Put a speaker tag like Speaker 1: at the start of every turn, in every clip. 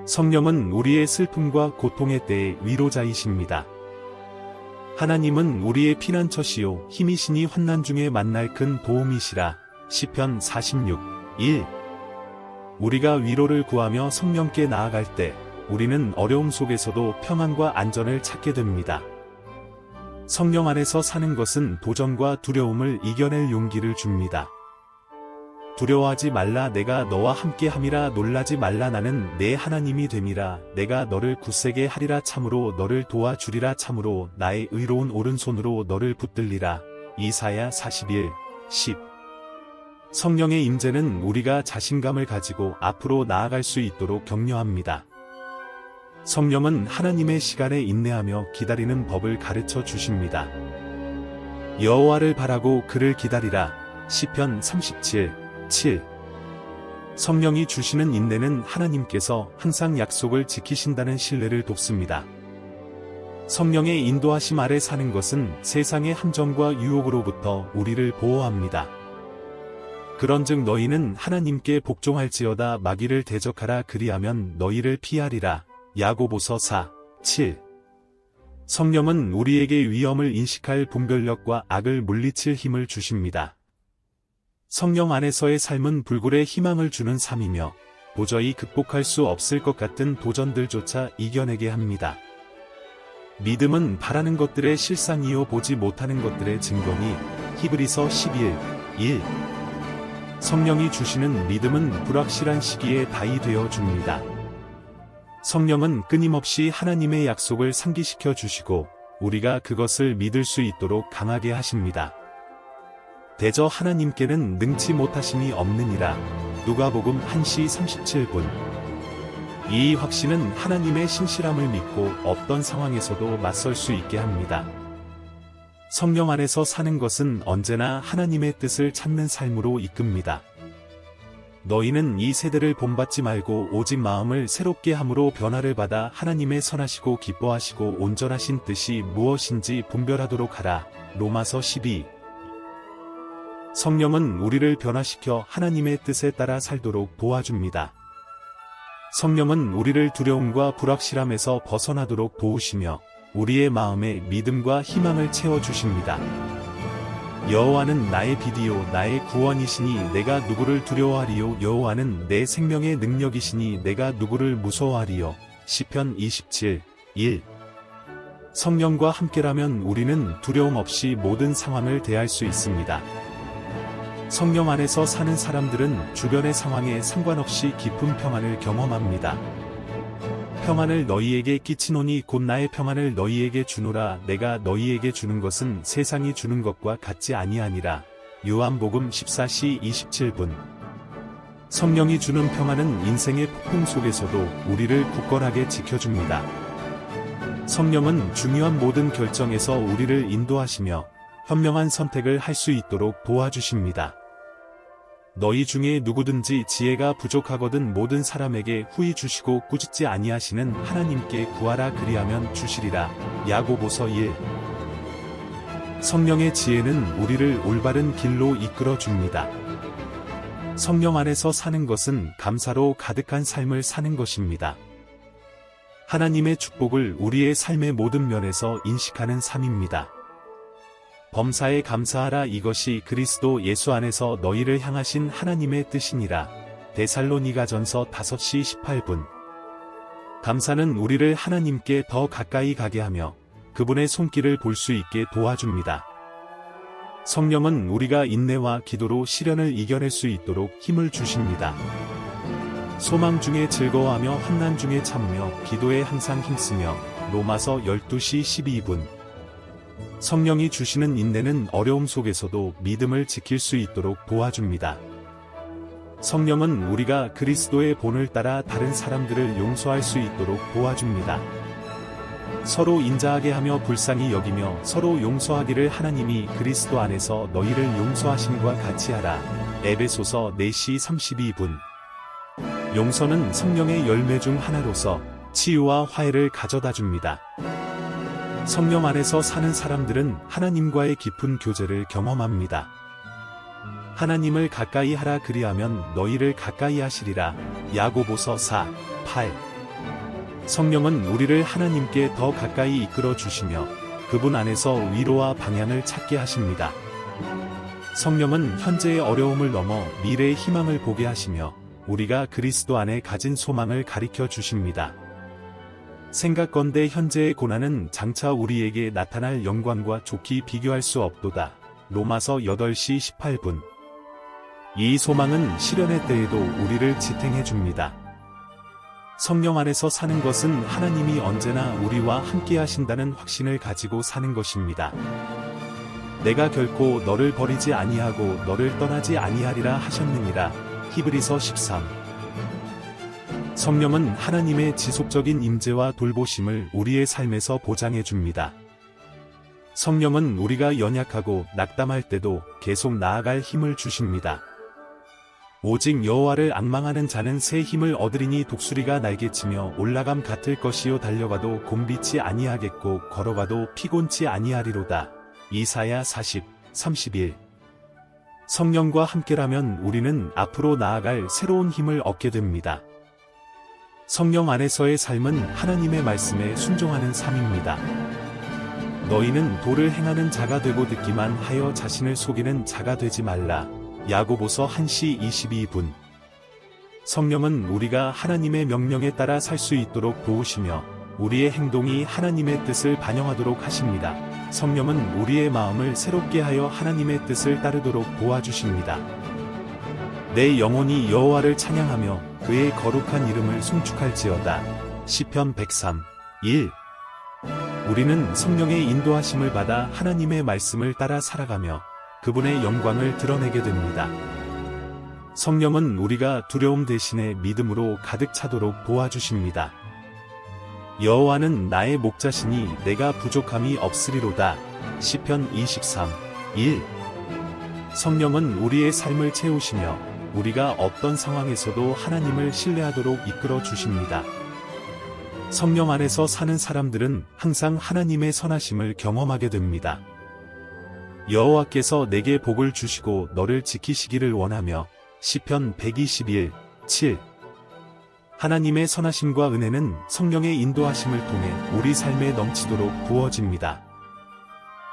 Speaker 1: 성령은 우리의 슬픔과 고통의 때의 위로자이십니다. 하나님은 우리의 피난처시요 힘이시니 환난 중에 만날 큰 도움이시라. 시편 46, 1. 우리가 위로를 구하며 성령께 나아갈 때 우리는 어려움 속에서도 평안과 안전을 찾게 됩니다. 성령 안에서 사는 것은 도전과 두려움을 이겨낼 용기를 줍니다. 두려워하지 말라, 내가 너와 함께함이라. 놀라지 말라, 나는 내 하나님이 됨이라. 내가 너를 굳세게 하리라. 참으로 너를 도와주리라. 참으로 나의 의로운 오른손으로 너를 붙들리라. 이사야 41, 10. 성령의 임재는 우리가 자신감을 가지고 앞으로 나아갈 수 있도록 격려합니다. 성령은 하나님의 시간에 인내하며 기다리는 법을 가르쳐 주십니다. 여호와를 바라고 그를 기다리라. 시편 37, 7. 성령이 주시는 인내는 하나님께서 항상 약속을 지키신다는 신뢰를 돕습니다. 성령의 인도하심 아래 사는 것은 세상의 함정과 유혹으로부터 우리를 보호합니다. 그런즉 너희는 하나님께 복종할지어다. 마귀를 대적하라, 그리하면 너희를 피하리라. 야고보서 4, 7. 성령은 우리에게 위험을 인식할 분별력과 악을 물리칠 힘을 주십니다. 성령 안에서의 삶은 불굴의 희망을 주는 삶이며 도저히 극복할 수 없을 것 같은 도전들조차 이겨내게 합니다. 믿음은 바라는 것들의 실상이요 보지 못하는 것들의 증거니. 히브리서 11, 1. 성령이 주시는 믿음은 불확실한 시기에 다이 되어 줍니다. 성령은 끊임없이 하나님의 약속을 상기시켜 주시고 우리가 그것을 믿을 수 있도록 강하게 하십니다. 대저 하나님께는 능치 못하심이 없느니라. 누가복음 1시 37분. 이 확신은 하나님의 신실함을 믿고 어떤 상황에서도 맞설 수 있게 합니다. 성령 안에서 사는 것은 언제나 하나님의 뜻을 찾는 삶으로 이끕니다. 너희는 이 세대를 본받지 말고 오직 마음을 새롭게 함으로 변화를 받아 하나님의 선하시고 기뻐하시고 온전하신 뜻이 무엇인지 분별하도록 하라. 로마서 12. 성령은 우리를 변화시켜 하나님의 뜻에 따라 살도록 도와줍니다. 성령은 우리를 두려움과 불확실함에서 벗어나도록 도우시며 우리의 마음에 믿음과 희망을 채워주십니다. 여호와는 나의 빛이요 나의 구원이시니 내가 누구를 두려워하리요. 여호와는 내 생명의 능력이시니 내가 누구를 무서워하리요. 시편 27, 1. 성령과 함께라면 우리는 두려움 없이 모든 상황을 대할 수 있습니다. 성령 안에서 사는 사람들은 주변의 상황에 상관없이 깊은 평안을 경험합니다. 평안을 너희에게 끼치노니 곧 나의 평안을 너희에게 주노라. 내가 너희에게 주는 것은 세상이 주는 것과 같지 아니하니라. 요한복음 14시 27분. 성령이 주는 평안은 인생의 폭풍 속에서도 우리를 굳건하게 지켜줍니다. 성령은 중요한 모든 결정에서 우리를 인도하시며 현명한 선택을 할 수 있도록 도와주십니다. 너희 중에 누구든지 지혜가 부족하거든 모든 사람에게 후히 주시고 꾸짖지 아니하시는 하나님께 구하라, 그리하면 주시리라. 야고보서 1. 성령의 지혜는 우리를 올바른 길로 이끌어 줍니다. 성령 안에서 사는 것은 감사로 가득한 삶을 사는 것입니다. 하나님의 축복을 우리의 삶의 모든 면에서 인식하는 삶입니다. 범사에 감사하라, 이것이 그리스도 예수 안에서 너희를 향하신 하나님의 뜻이니라. 데살로니가전서 5시 18분. 감사는 우리를 하나님께 더 가까이 가게 하며 그분의 손길을 볼 수 있게 도와줍니다. 성령은 우리가 인내와 기도로 시련을 이겨낼 수 있도록 힘을 주십니다. 소망 중에 즐거워하며 환난 중에 참으며 기도에 항상 힘쓰며. 로마서 12시 12분. 성령이 주시는 인내는 어려움 속에서도 믿음을 지킬 수 있도록 도와줍니다. 성령은 우리가 그리스도의 본을 따라 다른 사람들을 용서할 수 있도록 도와줍니다. 서로 인자하게 하며 불쌍히 여기며 서로 용서하기를 하나님이 그리스도 안에서 너희를 용서하심과 같이 하라. 에베소서 4시 32분. 용서는 성령의 열매 중 하나로서 치유와 화해를 가져다 줍니다. 성령 안에서 사는 사람들은 하나님과의 깊은 교제를 경험합니다. 하나님을 가까이 하라, 그리하면 너희를 가까이 하시리라. 야고보서 4, 8. 성령은 우리를 하나님께 더 가까이 이끌어 주시며 그분 안에서 위로와 방향을 찾게 하십니다. 성령은 현재의 어려움을 넘어 미래의 희망을 보게 하시며 우리가 그리스도 안에 가진 소망을 가리켜 주십니다. 생각건대 현재의 고난은 장차 우리에게 나타날 영광과 좋게 비교할 수 없도다. 로마서 8시 18분. 이 소망은 시련의 때에도 우리를 지탱해 줍니다. 성령 안에서 사는 것은 하나님이 언제나 우리와 함께 하신다는 확신을 가지고 사는 것입니다. 내가 결코 너를 버리지 아니하고 너를 떠나지 아니하리라 하셨느니라. 히브리서 13. 성령은 하나님의 지속적인 임재와 돌보심을 우리의 삶에서 보장해 줍니다. 성령은 우리가 연약하고 낙담할 때도 계속 나아갈 힘을 주십니다. 오직 여호와를 앙망하는 자는 새 힘을 얻으리니 독수리가 날개치며 올라감 같을 것이요 달려가도 곤비치 아니하겠고 걸어가도 피곤치 아니하리로다. 이사야 40, 31. 성령과 함께라면 우리는 앞으로 나아갈 새로운 힘을 얻게 됩니다. 성령 안에서의 삶은 하나님의 말씀에 순종하는 삶입니다. 너희는 도를 행하는 자가 되고 듣기만 하여 자신을 속이는 자가 되지 말라. 야고보서 1시 22분. 성령은 우리가 하나님의 명령에 따라 살 수 있도록 도우시며 우리의 행동이 하나님의 뜻을 반영하도록 하십니다. 성령은 우리의 마음을 새롭게 하여 하나님의 뜻을 따르도록 도와주십니다. 내 영혼이 여호와를 찬양하며 그의 거룩한 이름을 송축할지어다. 시편 103, 1. 우리는 성령의 인도하심을 받아 하나님의 말씀을 따라 살아가며 그분의 영광을 드러내게 됩니다. 성령은 우리가 두려움 대신에 믿음으로 가득 차도록 도와주십니다. 여호와는 나의 목자시니 내가 부족함이 없으리로다. 시편 23, 1. 성령은 우리의 삶을 채우시며 우리가 어떤 상황에서도 하나님을 신뢰하도록 이끌어 주십니다. 성령 안에서 사는 사람들은 항상 하나님의 선하심을 경험하게 됩니다. 여호와께서 내게 복을 주시고 너를 지키시기를 원하며 시편 121, 7. 하나님의 선하심과 은혜는 성령의 인도하심을 통해 우리 삶에 넘치도록 부어집니다.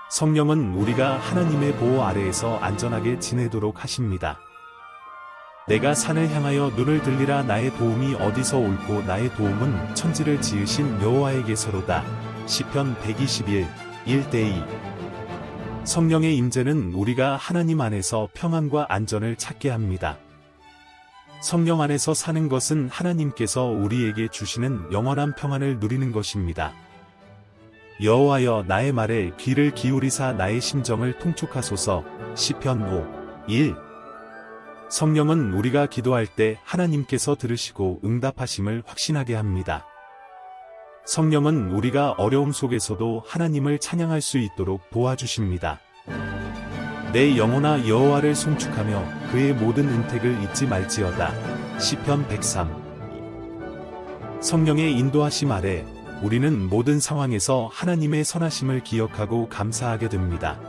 Speaker 1: 성령은 우리가 하나님의 보호 아래에서 안전하게 지내도록 하십니다. 내가 산을 향하여 눈을 들리라. 나의 도움이 어디서 올고 나의 도움은 천지를 지으신 여호와에게서로다. 시편 121, 1-2. 성령의 임재는 우리가 하나님 안에서 평안과 안전을 찾게 합니다. 성령 안에서 사는 것은 하나님께서 우리에게 주시는 영원한 평안을 누리는 것입니다. 여호와여 나의 말에 귀를 기울이사 나의 심정을 통촉하소서. 시편 5, 1. 성령은 우리가 기도할 때 하나님께서 들으시고 응답하심을 확신하게 합니다. 성령은 우리가 어려움 속에서도 하나님을 찬양할 수 있도록 도와주십니다. 내 영혼아 여호와를 송축하며 그의 모든 은택을 잊지 말지어다. 시편 103. 성령의 인도하심 아래 우리는 모든 상황에서 하나님의 선하심을 기억하고 감사하게 됩니다.